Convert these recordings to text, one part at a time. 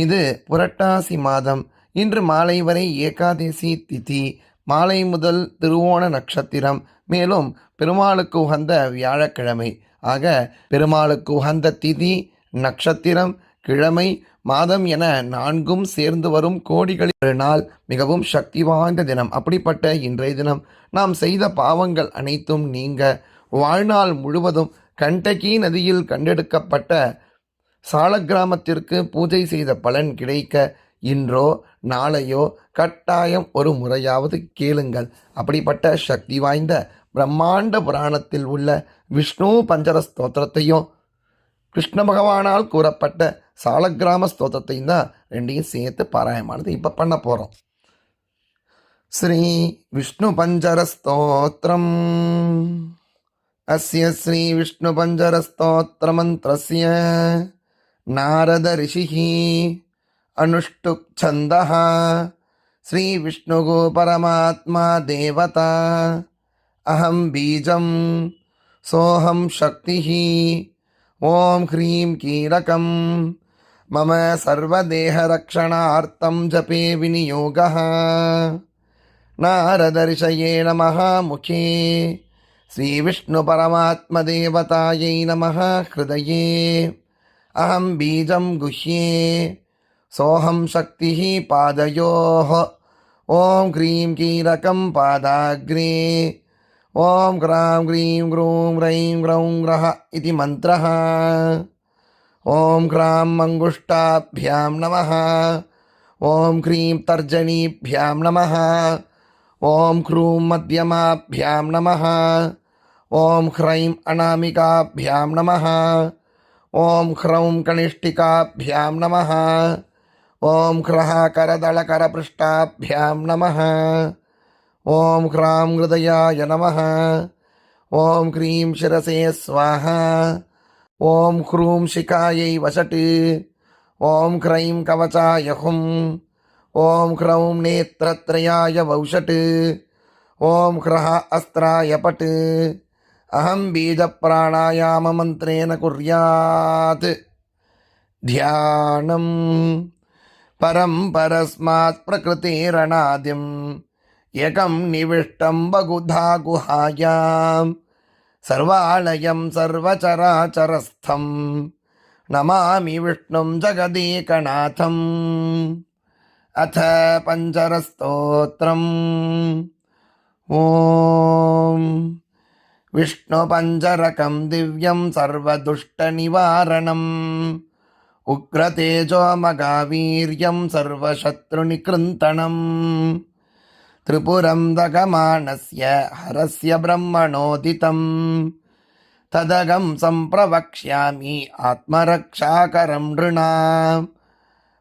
இது புரட்டாசி மாதம். இன்று மாலை வரை ஏகாதசி திதி. மாலை முதல் திருவோண நட்சத்திரம். மேலும் பெருமாளுக்கு உகந்த வியாழக்கிழமை. ஆக பெருமாளுக்கு உகந்த திதி, நட்சத்திரம், கிழமை, மாதம் என நான்கும் சேர்ந்து வரும் கோடிகளில் ஒரு நாள். மிகவும் சக்தி வாய்ந்த தினம். அப்படிப்பட்ட இன்றைய தினம் நாம் செய்த பாவங்கள் அனைத்தும் நீங்க வாழ்நாள் முழுவதும் கண்டகி நதியில் கண்டெடுக்கப்பட்ட சாலக்கிராமத்திற்கு பூஜை செய்த பலன் கிடைக்க இன்றோ நாளையோ கட்டாயம் ஒரு முறையாவது கேளுங்கள். அப்படிப்பட்ட சக்தி வாய்ந்த பிரம்மாண்ட புராணத்தில் உள்ள விஷ்ணு பஞ்சர ஸ்தோத்திரத்தையும் கிருஷ்ண பகவானால் கூறப்பட்ட சாலக்கிராம ஸ்தோத்திரத்தையும் தான் ரெண்டையும் சேர்த்து பாராயமானது இப்போ பண்ண போகிறோம். ஸ்ரீ விஷ்ணு பஞ்சர ஸ்தோத்திரம். அஸ்ய ஸ்ரீ விஷ்ணு பஞ்சர ஸ்தோத்திர மந்திரஸ்ய நாரத ரிஷிஹி அனுஷ்டுப் சந்தஹ. ஸ்ரீ விஷ்ணுகு பரமாத்மா தேவதா. அஹம் பீஜம் சோஹம் சக்திஹி. ஓம் ஹ்ரீம் கீலகம் மம சர்வதேஹரக்ஷணார்த்தம் ஜபே விநியோகः. நாரத ரிஷயே நமः முகே ஸ்ரீ விஷ்ணு பரமாத்மதேவதாயை நமः ஹ்ருதயே. அஹம் பீஜம் குஹ்யே சோஹம் சக்திः பாதயோः. ஓம் க்ரீம் கீலகம் பாதாக்ரே. ஓம் க்ராம் க்ரீம் க்ரூம் ரைம் க்ரௌம் க்ரஹ இதி மந்த்ரः. ஓம் க்ராம் அங்குஷ்டாभ्यां நமः. ஓம் க்ரீம் தர்ஜனீभ्यां நமः. ஓம் க்ரூம் மத்யமாभ्यां நமः. ஓம் ஹ்ரைம் அநாமிகாभ्यां நமः. ஓம் ஹ்ரௌம் கனிஷ்டிகாभ्यां நமः. ஓம் க்ரஹ கரதளகரபிருஷ்டாभ्यां நமः. ஓம் ஹ்ராம் ஹ்ருதயாய நமः. ஓம் க்ரீம் சிரசே ஸ்வாஹா. ஓம் க்ரூம் சிகாயை வசட். ஓம் க்ரைம் கவச்சாய ஹும். ஓம் க்ரௌம் நேத்ரத்ரயாய வௌஷட். ஓம் க்ரஹ அஸ்திராய பட். அஹம் பீஜ பிராணாயாம மந்திரேன குர்யாத் தியானம். பரம் பரஸ்மாத் பிரகிருதேரநாதிம் ஏகம் நிவிஷ்டம் பகுதா குஹாயாம். சர்வாலயம் சர்வச்சராச்சரஸ்தம் நமாமி விஷ்ணும் ஜகதேகநாதம். அத பஞ்சரஸ்தோத்திரம். ஓம் விஷ்ணு பஞ்சரகம் திவ்யம் சர்வதுஷ்டநிவாரணம். உக்ரதேஜோ மகாவீர்யம் சர்வசத்ருநிக்ருந்தனம். திரிபுரம் தகமானஸ்ய ஹரஸ்ய பிரம்மணோதிதம். ததகம் சம்பிரவக்ஷ்யாமி ஆத்மரக்ஷாகரம் ரிணாம்.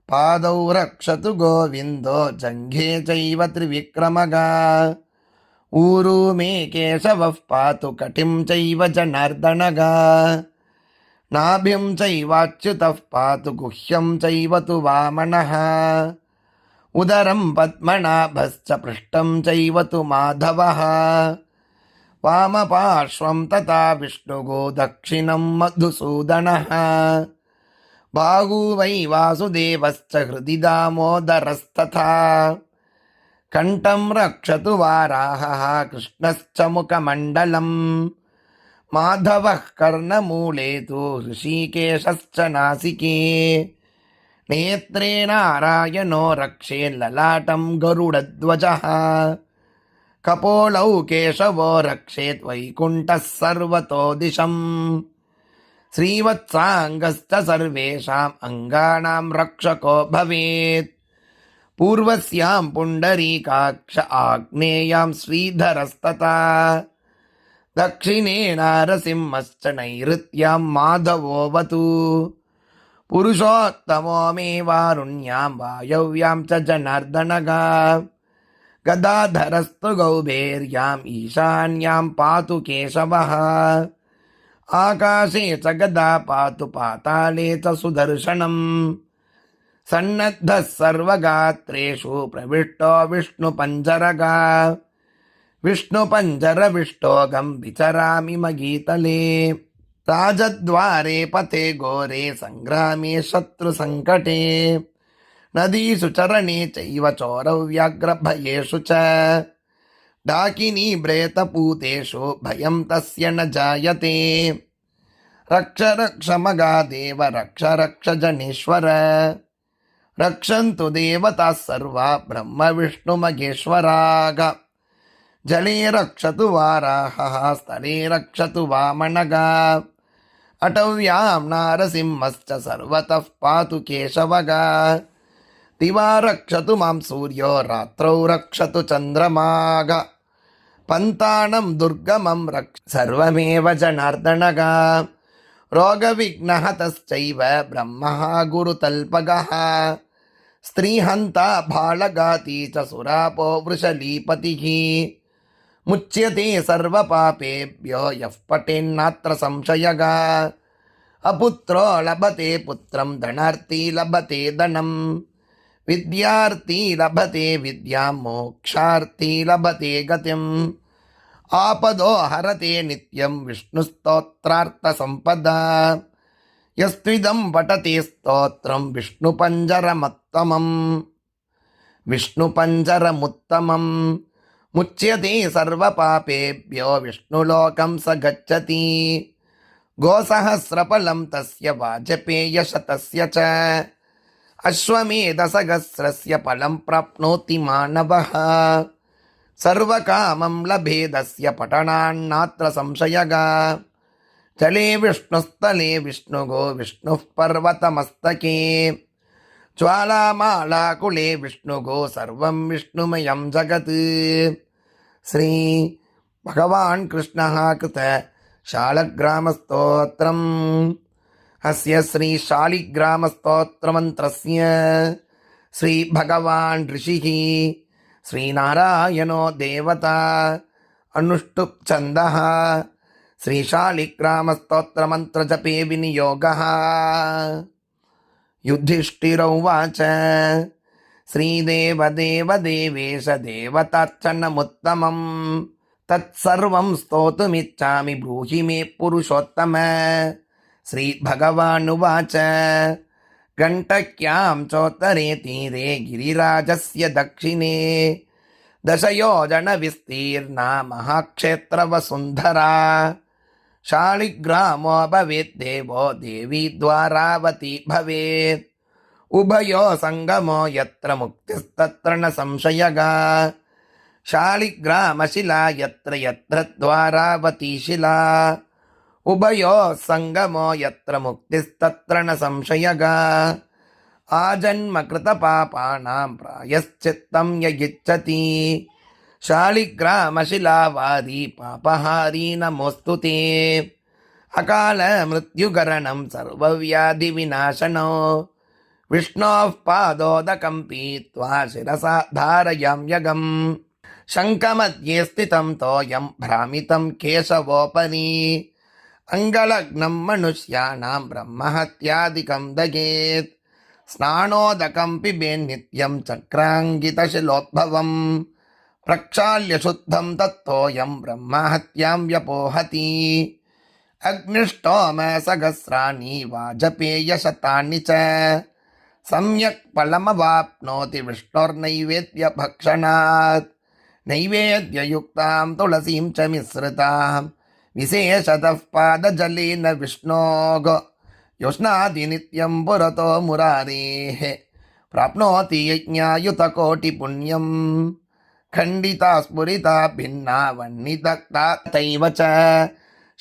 பாதௌ ரக்ஷது கோவிந்தோ ஜங்கே சைவ த்ரிவிக்ரமகா. ஊரு மே கேசவः பாது கட்டிம் சைவ ஜனார்தனகா. நாபிம் சைவாச்யுதः பாது குஹ்யம் சைவ து வாமனः. உதரம் பத்மநாபஸ்ச பிருஷ்டம் சைவ து மாதவः. வாமபார்ஷ்வம் ததா விஷ்ணுகோ தக்ஷிணம் மதுசூதனः. பாகு வை வாசுதேவஸ்ச ஹ்ருதி தாமோதரஸ்ததா. கண்டம் ரக்ஷது வாராஹः கிருஷ்ணஸ்ச முகமண்டலம். மாதவः கர்ணமூலே து ரிஷிகேஷஸ்ச நாசிகே. நேத்ரே நாராயணோ ரக்ஷே லலாட்டம் கருடத்வஜः. கபோலௌ கேசவோ ரக்ஷேத் வைகுண்டः சர்வதோ திசம். ஸ்ரீவத்சாங்கஸ்ச சர்வேஷாம் அங்கானாம் ரக்ஷகோ பவேத். பூர்வஸ்யாம் புண்டரீகாக்ஷ ஆக்னேயாம் ஸ்ரீதரஸ்ததா. தக்ஷிணே நாரசிம்மஸ்ச நைருத்யாம் மாதவோவது. புருஷோத்தமோ மே வாருண்யாம் வாயவ்யாம் ச ஜனார்தனகா. கதாதரஸ்து கௌபேர்யாம் ஈசான்யாம் பாது கேசவः. ஆகாசே ச கதா பாது பாதாளே ச சுதர்சனம். சன்னத்தः சர்வகாத்ரேஷு பிரவிஷ்டோ விஷ்ணு பஞ்சரகா. விஷ்ணு பஞ்சரவிஷ்டோகம் விசராமி மகீதலே. ராஜத்வாரே பதே கோரே சங்கிராமே சத்ரு சங்கடே. नदीषु चरणे चैव चोरव्याघ्रभयेषु च डाकिनी प्रेतपूतेषु भयं तस्य न जायते रक्ष रक्ष मगादेव रक्ष रक्ष जनेश्वर रक्षन्तु देवताः सर्वा ब्रह्म विष्णु महेश्वराः जले रक्षतु वाराहः स्थले रक्षतु वामनः अटव्यां नारसिंहश्च सर्वतः पातु केशवः दिवा रक्षतु मां सूर्यो रात्रौ रक्षतु चन्द्रमाः पन्तानं दुर्गमं रक्ष सर्वमेव जनार्दनः रोगविघ्नहतश्चैव ब्रह्मः गुरुतल्पगः स्त्रीहन्ता भालघाती च सुरापो वृषलीपतिः मुच्यते सर्वपापेभ्यो यः पठेन्नात्र संशयः अपुत्रो लभते पुत्रं धनार्थी लभते धनं विद्यार्थी लभते विद्यां मोक्षार्थी लभते गतिम् आपदो हरते नित्यं विष्णुस्तोत्रार्थसम्पदा यस्त्विदं पठते स्तोत्रं विष्णुपञ्जरमुत्तमम् मुच्यते सर्वपापेभ्यो विष्णुलोकं स गच्छति गोसहस्रफलं तस्य वाजपेयशतस्य च अश्वमेधसहस्रस्य फलं प्राप्नोति मानवः सर्वकामं लभेदस्य पठनान्नात्र संशयः जले विष्णुस्थले विष्णुगो विष्णुः पर्वतमस्तके ज्वालामालाकुले विष्णुगो सर्वं विष्णुमयं जगत् श्री भगवान् कृष्णः कृत शालग्रामस्तोत्रम् अस्य श्री शालिग्रामस्तोत्रमन्त्रस्य श्री भगवान् ऋषिः श्रीनारायणो देवता अनुष्टुप् छन्दः श्री शालिग्रामस्तोत्रमन्त्रजपे विनियोगः युधिष्ठिरोवाच श्रीदेवदेवदेवेश देवतार्चनमुत्तमं तत्सर्वं स्तोतुमिच्छामि ब्रूहि मे पुरुषोत्तम श्रीभगवानुवाच घण्टक्यां चोत्तरे तीरे गिरिराजस्य दक्षिणे दशयोजनविस्तीर्णा महाक्षेत्रवसुन्धरा शालिग्रामो भवेत् देवो देवी द्वारावती भवेत् उभयो संगमो यत्र मुक्तिस्तत्र न संशयः शालिग्रामशिला यत्र यत्र द्वारावती शिला उभयो संगमो यत्र मुक्तिस्तत्र न संशयः आजन्मकृतपापानां प्रायश्चित्तं य इच्छति शालिग्रामशिलावादी पापहारी नमोऽस्तु ते अकाल मृत्युकरणं सर्वव्याधिविनाशनो विष्णोः पादोदकं पीत्वा शिरसा धारयाम्यहम् शङ्खमध्ये स्थितं तोयं भ्रामितं केशवोपरि अङ्गलग्नं मनुष्याणां ब्रह्महत्यादिकं दगेत् स्नानोदकं पिबेन्नित्यं चक्राङ्गितशिलोद्भवम् प्रक्षाल्य शुद्धं तत्तोयं ब्रह्महत्यां व्यपोहति अग्निष्टोम सहस्राणि वाजपेयशतानि च सम्यक् फलमवाप्नोति विष्णोर्नैवेद्यभक्षणात् नैवेद्ययुक्तां तुलसीं च मिश्रितां विशेषतः पादजलेन विष्णोः योष्णादि नित्यं पुरतो मुरारेः प्राप्नोति यज्ञायुतकोटिपुण्यम् खण्डिता स्फुरिता भिन्ना वह्निदग्धा तथैव च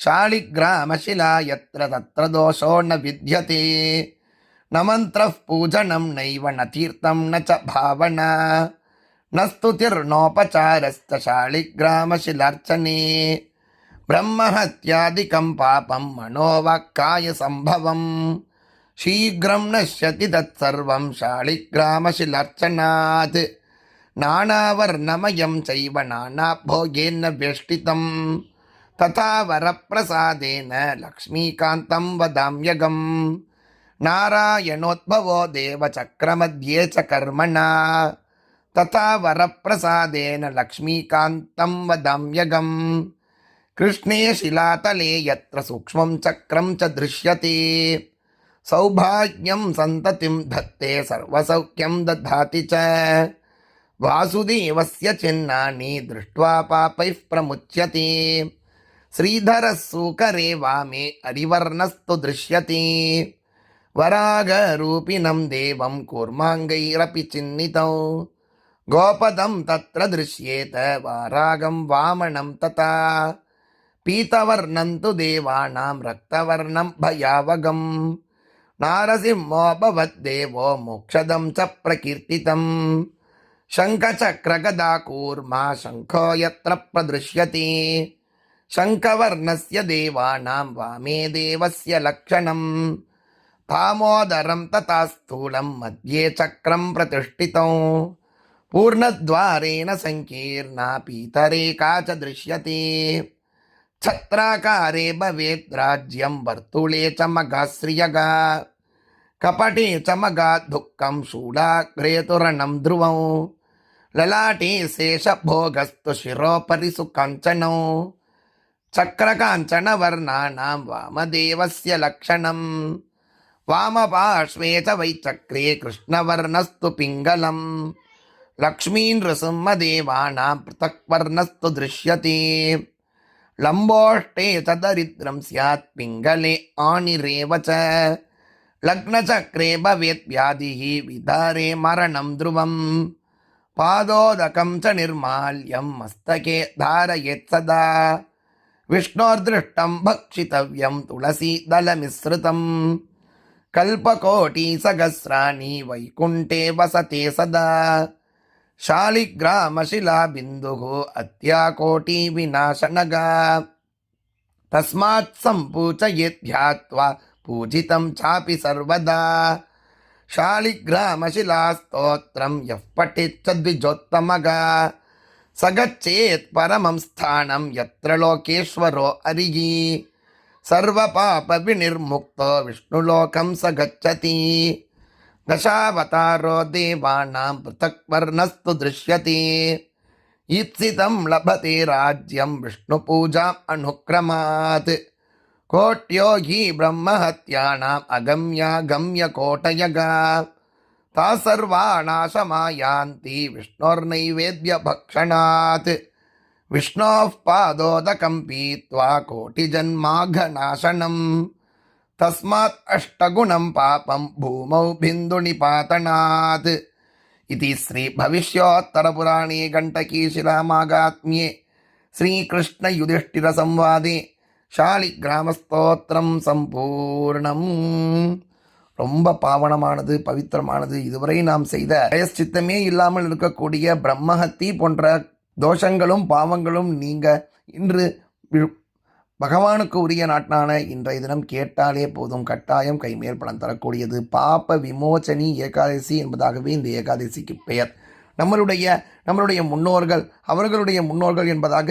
शालिग्रामशिला यत्र तत्र दोषो न विद्यते न मन्त्रः पूजनं नैव न तीर्थं न च भावना न स्तुतिर्नोपचारश्च शालिग्रामशिलार्चने ब्रह्महत्यादिकं पापं मनोवाक्कायसम्भवम् शीघ्रं नश्यति तत्सर्वं शालिग्रामशिलार्चनात् नानावर्णमयं चैव नानाभोगेन वेष्टितं तथा वरप्रसादेन लक्ष्मीकान्तं वदाम्यहम् नारायणोद्भवो देवचक्रमध्ये च कर्मणा तथा वरप्रसादेन लक्ष्मीकान्तं वदाम्यहम् कृष्णे शिलातले यत्र सूक्ष्मं चक्रं च दृश्यते सौभाग्यं सन्ततिं धत्ते सर्वसौख्यं दधाति च वासुदेवस्य चिह्नानि दृष्ट्वा पापैः प्रमुच्यते श्रीधरः सूकरे वामे अरिवर्णस्तु दृश्यते वरागरूपिणं देवं कूर्माङ्गैरपि चिह्नितौ गोपदं तत्र दृश्येत वारागं वामनं तथा पीतवर्णं तु देवानां रक्तवर्णं भयावगं नारसिंहोऽभवद्देवो मोक्षदं च प्रकीर्तितं शङ्खचक्रगदाकूर्मा शङ्खो यत्र प्रदृश्यते शङ्खवर्णस्य देवानां वामे देवस्य लक्षणं दामोदरं तथा स्थूलं मध्ये चक्रं प्रतिष्ठितं पूर्णद्वारेण सङ्कीर्णा पीतरेखा च दृश्यते छत्राकारे भवेत् राज्यं वर्तुळे च मघाश्रियगा कपटे च मघाद्धुक्कं शूलाग्रे तोरणं ध्रुवं ललाटे शेषभोगस्तु शिरोपरि सुकाञ्चनौ चक्रकाञ्चनवर्णानां वामदेवस्य लक्षणं वामपार्श्वे च वैचक्रे कृष्णवर्णस्तु पिङ्गलम् लक्ष्मीनृसिंहदेवानां पृथक्वर्णस्तु दृश्यते लम्बोष्टे च दरिद्रं स्यात् पिङ्गले आनिरेव च लग्नचक्रे भवेत् व्याधिः विदारे मरणं ध्रुवं पादोदकं च निर्माल्यं मस्तके धारयेत् सदा विष्णोर्दृष्टं भक्षितव्यं तुलसीदलमिश्रितं कल्पकोटिसहस्राणि वैकुण्ठे वसते सदा शालिग्रामशिलाबिन्दुः अत्याकोटिविनाशनगा तस्मात् सम्पूजयेत् ध्यात्वा पूजितं चापि सर्वदा शालिग्रामशिलास्तोत्रं यः पठेच्च द्विजोत्तमगा स गच्छेत् परमं स्थानं यत्र लोकेश्वरो हरिः सर्वपापविनिर्मुक्तो विष्णुलोकं स गच्छति दशावतारो देवानां पृथक्वर्णस्तु दृश्यते ईप्सितं लभते राज्यं विष्णुपूजाम् अनुक्रमात् कोट्यो हि ब्रह्महत्यानाम् अगम्यागम्यकोटयगा ता सर्वा नाशमायान्ति विष्णोर्नैवेद्यभक्षणात् विष्णोः पादोदकं पीत्वा कोटिजन्माघनाशनम् तस्मात् अष्टगुणं पापं भूमौ बिन्दुनिपातनात् इति श्री भविष्योत्तरपुराणे गण्डकीशिलामागात्म्ये श्रीकृष्णयुधिष्ठिरसंवादे शालिग्रामस्तोத்திரம் சம்பூர்ணம். ரொம்ப பாவனமானது, பவித்திரமானது. இதுவரை நாம் செய்த பயஷ்சித்தமே இல்லாமல் இருக்கக்கூடிய பிரம்மஹத்தி போன்ற தோஷங்களும் பாவங்களும் நீங்க இன்று பகவானுக்கு உரிய நாட்டான இன்றைய தினம் கேட்டாலே போதும், கட்டாயம் கைமேல் பலன் தரக்கூடியது. பாப விமோச்சனி ஏகாதசி என்பதாகவே இந்த ஏகாதசிக்கு பெயர். நம்மளுடைய முன்னோர்கள், அவர்களுடைய முன்னோர்கள் என்பதாக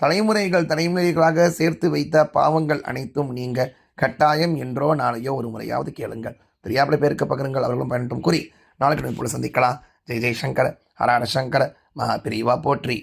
தலைமுறைகளாக சேர்த்து வைத்த பாவங்கள் அனைத்தும் நீங்க கட்டாயம் என்றோ நாளையோ ஒரு முறையாவது கேளுங்கள். தெரியாத பேருக்கு பகிருங்கள், அவர்களும் பயனட்டும் கூறி நாளைக்கு போல சந்திக்கலாம். ஜெய் ஜெய் சங்கர, ஹர ஹர சங்கர, மகா பிரிவா போற்றி.